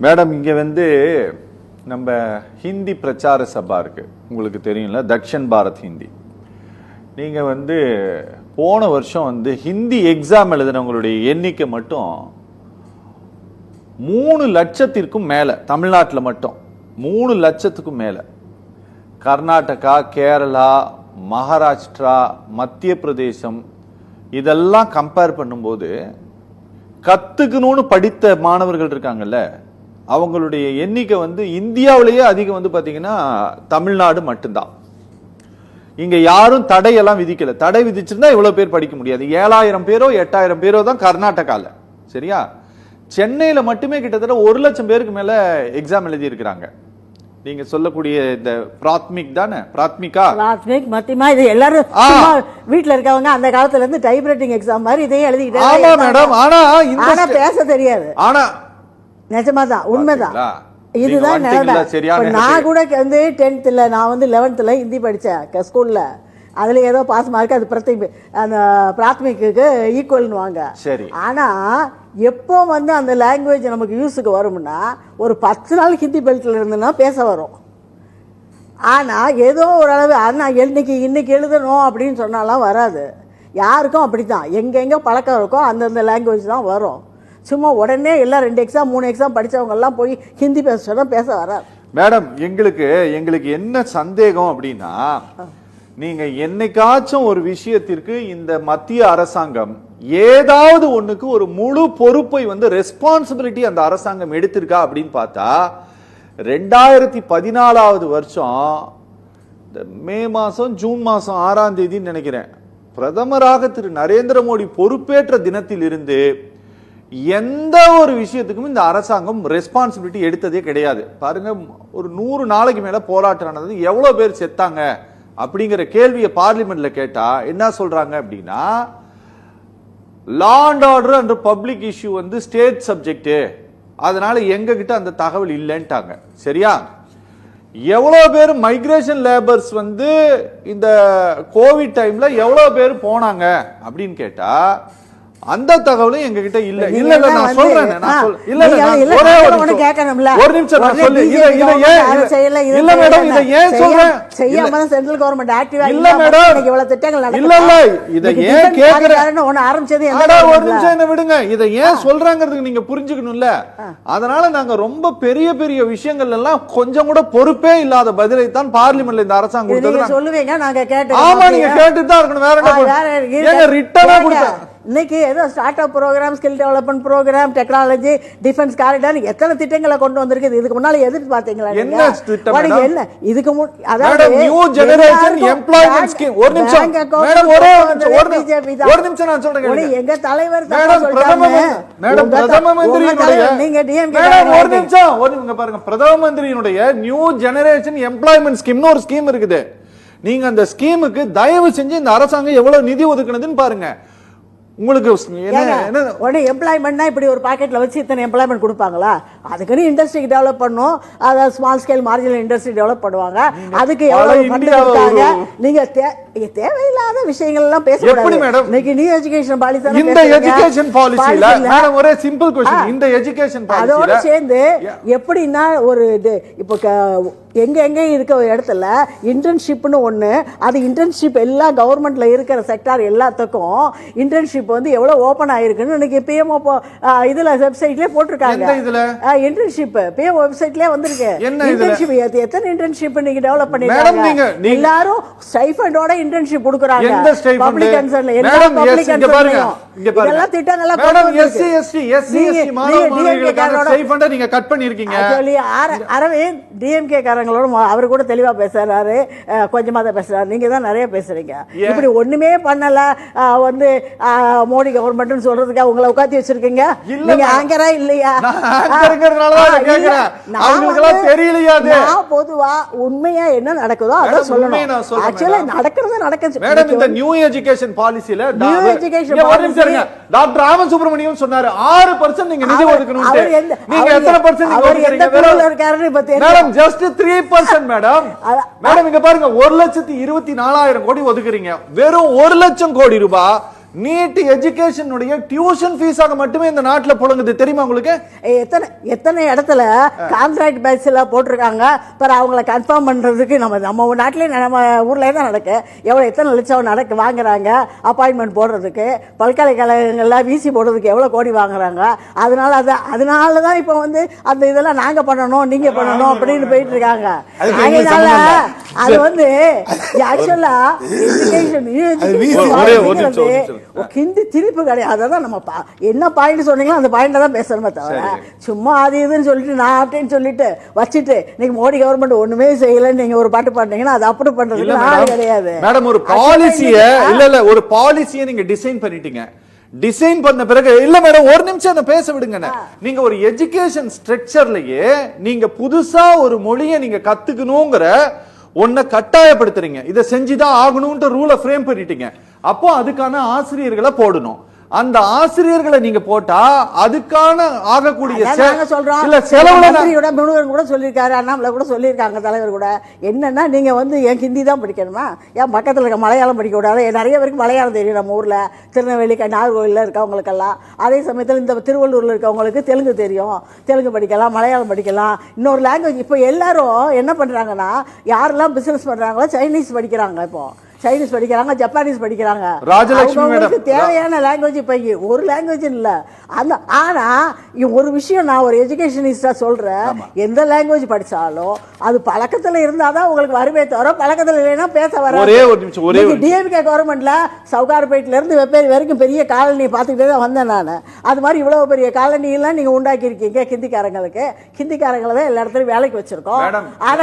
Madam இங்க வந்து நம்ம ஹிந்தி பிரச்சார சபா இருக்கு, உங்களுக்கு தெரியும்ல, தக்ஷன் பாரத் ஹிந்தி. நீங்க வந்து போன வருஷம் வந்து ஹிந்தி எக்ஸாம் எழுதினவங்களுடைய எண்ணிக்கை மட்டும் 3 லட்சத்திற்கும் மேல, தமிழ்நாட்டில் மட்டும் 3 லட்சத்துக்கும் மேல. கர்நாடகா, கேரளா, மகாராஷ்டிரா, மத்திய பிரதேசம் இதெல்லாம் கம்பேர் பண்ணும்போது கத்துக்கணும்னு படித்த மாணவர்கள் இருக்காங்கல்ல, அவங்களுடைய எண்ணிக்கை வந்து இந்தியாவிலேயே அதிகம் வந்து பாத்தீங்கன்னா தமிழ்நாடு மட்டும்தான். இங்க யாரும் தடையெல்லாம் விதிக்கல. தடை விதிச்சிருந்தா இவ்வளவு பேர் படிக்க முடியாது. 7000 பேரோ 8000 பேரோ தான் கர்நாடகால. சரியா? சென்னையில மட்டுமே கிட்டத்தட்ட 1 லட்சம் பேருக்கு மேல எக்ஸாம் எழுதி இருக்கிறாங்க. நீங்க சொல்லக்கூடிய இந்த பிராத்மிக் தானே, பிராத்மிகா, பிராத்மிக், மத்தியமா, இது எல்லாரும் வீட்டுல இருக்கவங்க அந்த காலத்துல இருந்து டைப்ரைட்டிங் எக்ஸாம் மாதிரி இதையும் எழுதிக்கிட்டே. ஆமா மேடம். ஆனா பேச தெரியாது. ஆனா நிஜமாதான், உண்மைதான். இதுதான் நான் கூட வந்து 10th நான் வந்து 11th ஹிந்தி படிச்சேன் ஸ்கூல்ல. அதுல ஏதோ பாஸ் மார்க், அது அந்த பிராத்மிக்கு ஈக்குவல்னு வாங்க. சரி. ஆனா எப்போ வந்து அந்த லாங்குவேஜ் நமக்கு யூஸுக்கு வரும்னா ஒரு 10 நாள் ஹிந்தி பெல்ட்ல இருந்துன்னா பேச வரும். ஆனா ஏதோ ஒரு அளவு ஆனா இன்னைக்கு எழுதணும் அப்படின்னு சொன்னாலாம் வராது. யாருக்கும் அப்படித்தான், எங்க பழக்கம் இருக்கோ அந்தந்த லாங்குவேஜ் தான் வரும். சும்மா உடனே எல்லாம் 2 எக்ஸாம் 3 எக்ஸாம் படிச்சவங்க எல்லாம் போய் ஹிந்தி பேச வராது. மேடம் எங்களுக்கு என்ன சந்தேகம் அப்படின்னா, நீங்க என்னைக்காச்சும் ஒரு விஷயத்திற்கு இந்த மத்திய அரசாங்கம் ஏதாவது ஒண்ணுக்கு ஒரு முழு பொறுப்பை வந்து ரெஸ்பான்சிபிலிட்டி அந்த அரசாங்கம் எடுத்திருக்கா அப்படின்னு பார்த்தா 2014 வருஷம் மே மாசம் ஜூன் மாசம் 6ஆம் தேதி நினைக்கிறேன், பிரதமராக திரு நரேந்திர மோடி பொறுப்பேற்ற தினத்தில் இருந்து எந்த ஒரு விஷயத்துக்கும் இந்த அரசாங்கம் ரெஸ்பான்சிபிலிட்டி எடுத்ததே கிடையாது. பாருங்க, ஒரு 100 நாளைக்கு மேல போராட்டம் நடந்தது, எவ்வளவு பேர் செத்தாங்க அப்படிங்கிற கேள்வியை பார்லிமெண்ட்ல கேட்டா என்ன சொல்றாங்க அப்படின்னா, law and order and public issue வந்து ஸ்டேட் சப்ஜெக்ட், அதனால எங்க கிட்ட அந்த தகவல் இல்லைன்ட்டாங்க. சரியா? எவ்வளவு பேர் மைக்ரேஷன் லேபர்ஸ் வந்து இந்த கோவிட் டைம்ல எவ்வளவு பேர் போனாங்க அப்படின்னு கேட்டா அந்த தகவலும் எங்க கிட்ட இல்ல. இல்ல நான் சொல்றேன், ஒரு நிமிஷம் நான் சொல்லு. இல்ல மேடம், இதை ஏன் சொல்றேன்? செய்யாம சென்ட்ரல் கவர்மெண்ட் ஆக்டிவா இல்ல மேடம், இவ்வளவு திட்டங்கள் நடக்குது. இல்ல இதை ஏன் கேக்குறேன்? ஒன்னு ஆரம்பிச்சது ஒரு நிமிஷம் என்ன விடுங்க. இதை ஏன் சொல்றாங்கிறதுக்கு நீங்க புரிஞ்சுக்கணும்ல. அதனால நாங்க ரொம்ப பெரிய பெரிய விஷயங்கள் எல்லாம் கொஞ்சம் கூட பொறுப்பே இல்லாத பதிலை தான் பார்லிமெண்ட்ல இந்த அரசாங்கம் கொடுத்தது. சொல்லுவீங்க, நாங்க கேட்டு. ஆமா, நீங்க கேட்டுட்டு தான் இருக்கணும். வேற என்ன ரிட்டனா கொடுத்தா இன்னைக்கு ஏதோ start up program, skill development program, technology, defence corridor, எத்தனை திட்டங்களை கொண்டு வந்திருக்கு. இதுக்கு முன்னால எதிர்பார்த்தீங்களா? என்ன திட்டம் மேடம்? என்ன இதுக்கு அதாவது நியூ ஜெனரேஷன் எம்ப்ளாய்மென்ட் ஸ்கீம். ஒரு நிமிஷம் மேடம், ஒரு நிமிஷம் நான் சொல்றேன். எங்க தலைவர் மேடம் பிரதம மந்திரியினுடைய, நீங்க டிஎம்கே, ஒரு நிமிஷம் பாருங்க, பிரதம மந்திரியினுடைய நியூ ஜெனரேஷன் எம்ப்ளாய்மெண்ட் ஸ்கீம்னு ஒரு ஸ்கீம் இருக்குது. நீங்க அந்த ஸ்கீமுக்கு தயவு செஞ்சு இந்த அரசாங்கம் எவ்வளவு நிதி ஒதுக்குனதுன்னு பாருங்க. உங்களுக்கு எம்ப்ளாய்மெண்ட்னா இப்படி ஒரு பாக்கெட்ல வச்சு இத்தனை எம்ப்ளாய்மெண்ட் கொடுப்பாங்களா? அதுக்குன்னு இண்டஸ்ட்ரி டெவலப் பண்ணும், அதாவது small scale marginal industry develop பண்ணுவாங்க. அதுக்கு எவ்வளவு ஃபண்ட் கொடுத்தாங்க? நீங்க தேவையில்லாத விஷயங்கள் எல்லாம் பேசக்கூடாது. இன்னைக்கு நியூ எஜுகேஷன் பாலிசி, இந்த எஜுகேஷன் பாலிசில மேடம் ஒரே சிம்பிள் क्वेश्चन, இந்த எஜுகேஷன் பாலிசில அதோட சேர்ந்து எப்படின்னா ஒரு இப்போ எங்க இருக்க இடத்துல இன்டர்ன்ஷிப்னு ஒண்ணு, அது இன்டர்ன்ஷிப் எல்லா கவர்மெண்ட்ல இருக்கிற செக்டார் எல்லாத்துக்கும் இன்டர்ன்ஷிப் வந்து எவ்வளவு ஓபன் ஆயிருக்குன்னு இன்னைக்கு பிஎம்ஓ இதுல வெப்சைட்லயே போட்டிருக்காங்க. இன்டர்ன்ஷிப் பிஎம்ஓ வெப்சைட்லயே வந்திருக்கு. இன்டர்ன்ஷிப் எத்தனை இன்டர்ன்ஷிப் நீங்க டெவலப் பண்ணிருக்காங்க? எல்லாரும் ஸ்டைஃபண்டோட இன்டர்ன்ஷிப் கொடுக்கறாங்க. பப்ளிக் கன்சர்ன்ல எல்லா பப்ளிக் கன்சர்ன்லயும் இதெல்லாம் திட்டங்களா மேடம் எஸ்சி எஸ்டி மாணவர்களுக்கான ஸ்டைஃபண்ட நீங்க கட் பண்ணிருக்கீங்க. அரவிந்த் டிஎம்கே அவர் கூட தெளிவா பேசுறாரு, கொஞ்சமா தான் பேசுறாரு. நீங்க தான் நிறைய பேசுறீங்க. இப்படி ஒண்ணுமே பண்ணல வந்து மோடி கவர்மெண்ட் சொல்றதுக்கு உங்களை உட்காந்து வச்சிருக்கீங்க. நீங்க ஆங்கரா இல்லையா? தெரியலையா? பொதுவா உண்மையா என்ன நடக்குதோ அதான் சொல்லணும். ஆக்சுவலா நடக்கிறது நடக்குது. மேடம் இந்த நியூ எஜுகேஷன் பாலிசில டாக்டர் ராமசுப்ரமணியம் சொன்னாரு 6% நீங்க நிதி ஒதுக்கணும். நீங்க எத்தனை % அவர் எந்த பிரிவுல இருக்காருன்னு இப்ப தெரியல. Madam just 3% madam. மேடம் இங்க பாருங்க, 1,24,000 கோடி ஒதுக்குறீங்க. வெறும் 1 லட்சம் கோடி ரூபாய் நீட் எஜுகேஷனுடைய டியூஷன் ஃபீஸாக மட்டுமே இந்த நாட்டுல புழங்குது தெரியுமா உங்களுக்கு? எத்தனை இடத்துல கான்ட்ராக்ட் பேஸ்ல போட்டிருக்காங்க. அவங்கள கன்ஃபார்ம் பண்றதுக்கு நம்ம நாட்டிலே நம்ம ஊர்லயே தான் நடக்கு. எத்தனை லட்சம் வாங்குறாங்க அப்பாயின்மெண்ட் போடுறதுக்கு. பல்கலைக்கழகங்கள்ல விசி போடுறதுக்கு எவ்வளவு கோடி வாங்குறாங்க. அதனாலதான் இப்ப வந்து அந்த இதெல்லாம் நாங்க பண்ணணும் நீங்க பண்ணணும் அப்படின்னு போயிட்டு இருக்காங்க. அதனால அது வந்து ஆக்சுவலா ஹிந்தி திணிப்பு கிடையாது. அதான் நம்ம என்ன பாயிண்ட் சொன்னீங்களோ அந்த பாயிண்ட தான் பேசணுமே தவிர சும்மா அது இதுன்னு சொல்லிட்டு நான் அப்படின்னு சொல்லிட்டு வச்சுட்டு நீங்க மோடி கவர்மெண்ட் ஒண்ணுமே செய்யலன்னு நீங்க ஒரு பாட்டு பாட்டீங்கன்னா அது அப்படி பண்றது கிடையாது மேடம். ஒரு பாலிசியை இல்ல ஒரு பாலிசியை நீங்க டிசைன் பண்ணிட்டீங்க. டிசைன் பண்ண பிறகு இல்ல மேடம் ஒரு நிமிஷம் அதை பேச விடுங்க. நீங்க ஒரு எஜுகேஷன் ஸ்ட்ரக்சர்லயே நீங்க புதுசா ஒரு மொழியை நீங்க கத்துக்கணுங்கிற ஒன்ன கட்டாயப்படுத்துறீங்க. இதை செஞ்சுதான் ஆகணும்ன்ற ரூலை ஃப்ரேம் பண்ணிட்டீங்க. அப்போ அதுக்கான ஆசிரியர்களை போடணும். அந்த ஆசிரியர்களை நீங்க போட்டா அதுக்கான ஆகக்கூடிய கூட சொல்லியிருக்காரு. அண்ணாமலை கூட சொல்லியிருக்காங்க தலைவர் கூட. என்னன்னா நீங்க வந்து என் ஹிந்தி தான் படிக்கணுமா, என் பக்கத்துல இருக்க மலையாளம் படிக்க கூடாது. நிறைய பேருக்கு மலையாளம் தெரியும் நம்ம ஊர்ல. திருநெல்வேலி நாகர்கோவில்ல இருக்கவங்களுக்கெல்லாம். அதே சமயத்தில் இந்த திருவள்ளூர்ல இருக்கவங்களுக்கு தெலுங்கு தெரியும். தெலுங்கு படிக்கலாம், மலையாளம் படிக்கலாம், இன்னொரு லாங்குவேஜ். இப்போ எல்லாரும் என்ன பண்றாங்கன்னா யாரெல்லாம் பிசினஸ் பண்றாங்களோ சைனீஸ் படிக்கிறாங்க. இப்போ சைனீஸ் படிக்கிறாங்க, ஜப்பானீஸ் படிக்கிறாங்க. அவங்களுக்கு தேவையான லாங்குவேஜ் இப்ப ஒரு லாங்குவேஜ் இல்ல. அந்த ஆனா ஒரு விஷயம் நான் ஒரு எஜுகேஷனிஸ்டா சொல்றேன். எந்த லாங்குவேஜ் படிச்சாலும் அது பழக்கத்துல இருந்தாதான் உங்களுக்கு வருமே தவிர பழக்கத்துல இல்லைன்னா பேச வராது. டிஎம்கே கவர்மெண்ட்ல சவுகார்பேட்ல இருந்து வெவ்வேறு வரைக்கும் பெரிய காலனி பார்த்துக்கிட்டே தான் வந்தேன் நான். அது மாதிரி இவ்வளவு பெரிய காலனி எல்லாம் நீங்க உண்டாக்கி இருக்கீங்க ஹிந்திக்காரங்களுக்கு. ஹிந்திக்காரங்களை தான் எல்லா இடத்துலயும் வேலைக்கு வச்சிருக்கோம். ஆனா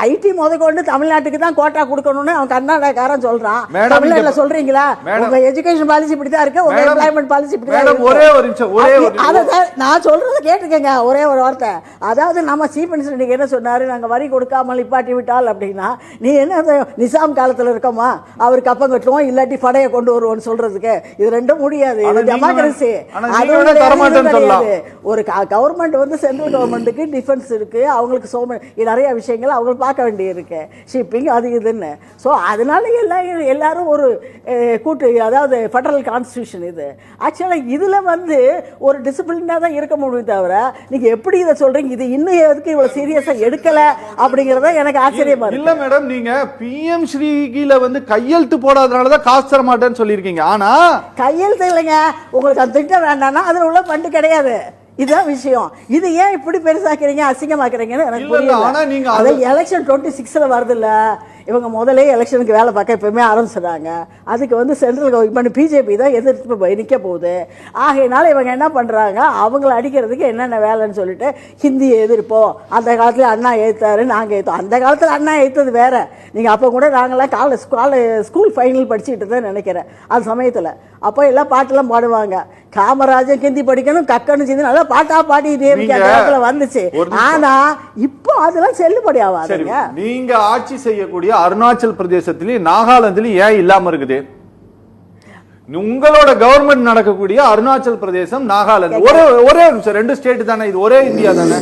ஐடி முதற்கொண்டு தமிழ்நாட்டுக்கு தான் கோட்டா கொடுக்கணும்னு அவன் கர்நாடக சொல்றான். தமிழ்நாட்டுல சொல்றீங்களா உங்க எஜுகேஷன் பாலிசி இப்படிதான் இருக்கு, உங்க எம்ப்ளாய்மென்ட் பாலிசி இப்படிதான் இருக்கு. ஒரே ஒரு நிமிஷம் நான் சொல்றத கேட்டுக்கங்க. ஒரே ஒரு வார்த்தை. அதாவது நம்ம சீஃப் மினிஸ்டர் நீங்க என்ன சொன்னாரு, நாங்க வரி கொடுக்காமல் நிப்பாட்டி விட்டால் அப்படின்னா நீ என்ன நிசாம் காலத்துல இருக்கோமா அவர் கப்பம் கட்டுவோம் இல்லாட்டி படையை கொண்டு வருவோம்னு சொல்றதுக்கு? இது ரெண்டும் முடியாது. இது டெமோக்ரஸி. ஒரு கவர்மெண்ட் வந்து சென்ட்ரல் கவர்மெண்ட்டுக்கு டிஃபென்ஸ் இருக்கு, அவங்களுக்கு நிறைய விஷயங்கள் அவங்க பார்க்க வேண்டி இருக்கு, ஷிப்பிங் அது இதுன்னு. ஸோ அதனால எல்லாரும் ஒரு கூட்டு, அதாவது ஃபெடரல் கான்ஸ்டிடியூஷன் இது. ஆக்சுவலாக இதுல வந்து ஒரு டிசிப்ளினா தான் இருக்க முடியும் தவிர நீங்க எப்படி இதை சொல்றீங்க, இது இன்னும் எதுக்கு இவ்வளவு சீரியஸா எடுக்கல அப்படிங்கறத எனக்கு ஆச்சரியமா இருக்கு. இல்ல மேடம், நீங்க பிஎம் ஸ்ரீகில வந்து கையெழுத்து போடாதனால தான் காசு தர மாட்டேன்னு சொல்லியிருக்கீங்க. ஆனா கையெழுத்து இல்லைங்க, உங்களுக்கு அந்த திட்டம் வேண்டாம்னா அதுல உள்ள ஃபண்ட் கிடையாது. இதுதான் விஷயம். இது ஏன் இப்படி பெருசாக்குறீங்க, அசிங்கமாக்குறீங்கன்னு எனக்கு புரியல. அதை எலெக்ஷன் 26ல வருது இல்ல, இவங்க முதலே எலெக்ஷனுக்கு வேலை பார்க்க எப்பவுமே ஆரம்பிச்சிடறாங்க. அதுக்கு வந்து சென்ட்ரல் கவர்மெண்ட் பிஜேபி தான் எதிர்த்து நிற்க போகுது. ஆகையினால இவங்க என்ன பண்றாங்க, அவங்களை அடிக்கிறதுக்கு என்னென்ன வேலைன்னு சொல்லிட்டு ஹிந்தியை எதிர்ப்போம். அந்த காலத்துல அண்ணா ஏத்தாரு, நாங்க ஏத்தோம். அந்த காலத்துல அண்ணா ஏத்தது வேற. நீங்க அப்ப கூட நாங்களாம் ஸ்கூல் ஃபைனல் படிச்சுட்டு தான் நினைக்கிறேன் அந்த சமயத்துல. அப்போ எல்லாம் பாட்டெல்லாம் பாடுவாங்க. காமராஜன் ஹிந்தி படிக்கணும், கக்கன்னு செஞ்சு நல்லா பாட்டா பாடி வந்துச்சு. ஆனா இப்போ அதெல்லாம் செல்லுபடி ஆகாதுங்க. நீங்க ஆட்சி செய்யக்கூடிய அருணாச்சல் பிரதேசத்திலயும் நாகாலாந்திலும் ஏன் இல்லாம இருக்குது? உங்களோட கவர்மெண்ட் நடக்கக்கூடிய அருணாச்சல் பிரதேசம், நாகாலாந்து ஒரே ரெண்டு ஸ்டேட் தானே? இது ஒரே இந்தியா தானே?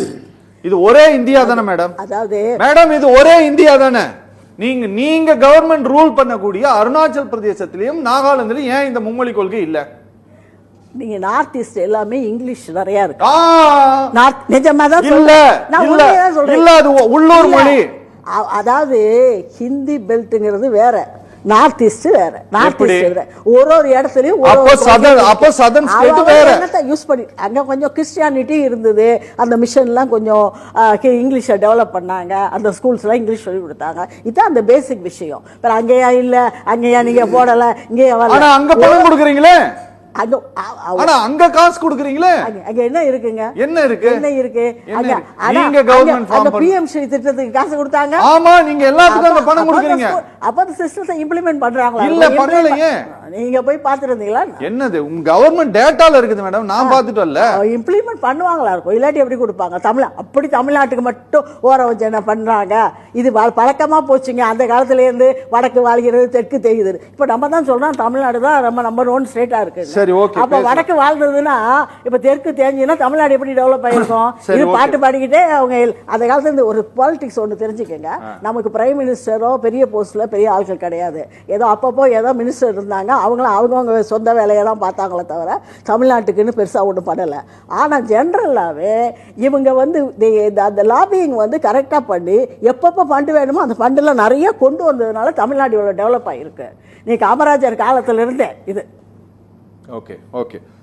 இது ஒரே இந்தியா தானே மேடம்? அதாவது மேடம் இது ஒரே இந்தியா தானே? நீங்க கவர்மெண்ட் ரூல் பண்ணக்கூடிய அருணாச்சல் பிரதேசத்திலும் நாகாலாந்திலும் ஏன் இந்த மும்மொழி கொள்கை இல்ல? நீங்க நார்த் ஈஸ்ட் எல்லாமே இங்கிலீஷ் நிறைய இருக்கு. உள்ளூர் மொழி. அதாவது ஹிந்தி பெல்ட்ங்கிறது வேற, நார்த் ஈஸ்ட் வேற. நார்த் ஈஸ்ட் வேற, ஒரு இடத்துலயும் யூஸ் பண்ணி அங்க கொஞ்சம் கிறிஸ்டியானிட்டி இருந்தது. அந்த மிஷன்லாம் கொஞ்சம் இங்கிலீஷை டெவலப் பண்ணாங்க. அந்த ஸ்கூல்ஸ்லாம் இங்கிலீஷ் சொல்லி கொடுத்தாங்க. இதுதான் அந்த பேசிக் விஷயம். அங்கேயா இல்ல, அங்கேயா நீங்க போடல, இங்கேயா வரல, அங்க பணம் கொடுக்குறீங்களே, அங்க காசு கொடுக்குறீங்களே, அங்க என்ன இருக்குங்க? என்ன இருக்கு? என்ன இருக்கு? நீங்க கவர்மெண்ட் ஃபார்ம் பிஎம் ஸ்ரீ திட்டத்துக்கு காசு கொடுத்தாங்க. ஆமா, நீங்க எல்லாத்துக்கும் அங்க பணம் கொடுக்குறீங்க. அப்ப அந்த சிஸ்டத்தை இம்ப்ளிமென்ட் பண்றாங்களா? இல்ல, பண்ணலையே. நீங்க போய் பாத்துறீங்களா? என்னது உங்க கவர்மெண்ட் டேட்டால இருக்குது மேடம், நான் பாத்துட்டு வரல. இம்ப்ளிமெண்ட் பண்ணுவாங்களா இருக்கும், இல்லாட்டி எப்படி கொடுப்பாங்க? அப்படி தமிழ்நாட்டுக்கு மட்டும் ஓர வச்சு என்ன பண்றாங்க? இது பழக்கமா போச்சுங்க. அந்த காலத்துல இருந்து வடக்கு வாழ்கிறது, தெற்கு தெரியுது. இப்ப நம்ம தான் சொல்றோம் தமிழ்நாடு தான் ரொம்ப நம்பர் 1 ஸ்டேட்டா இருக்கு. சரி, okay, அப்ப பேசலாம். வடக்கு வாழ்ந்ததுன்னா இப்ப தெற்கு தெரிஞ்சுன்னா தமிழ்நாடு எப்படி டெவலப் ஆயிருக்கும்? சரி, இது okay. பாட்டு பாடிக்கிட்டே அவங்க அந்த காலத்துல இருந்து ஒரு பாலிடிக்ஸ் ஒன்று தெரிஞ்சுக்கங்க. நமக்கு பிரைம் மினிஸ்டரோ பெரிய போஸ்ட்ல பெரிய ஆட்கள் கிடையாது. ஏதோ அப்பப்போ ஏதோ மினிஸ்டர் இருந்தாங்க, அவங்களும் அவங்கவுங்க சொந்த வேலையை தான் பார்த்தாங்களே தவிர தமிழ்நாட்டுக்குன்னு பெருசா ஒன்றும் பண்ணலை. ஆனா ஜென்ரலாகவே இவங்க வந்து அந்த லாபியிங் வந்து கரெக்டாக பண்ணி எப்பப்போ ஃபண்டு வேணுமோ அந்த ஃபண்டில் நிறைய கொண்டு வந்ததுனால தமிழ்நாடு இவ்வளோ டெவலப் ஆகிருக்கு. நீ காமராஜர் காலத்துல இருந்தே இது. Okay okay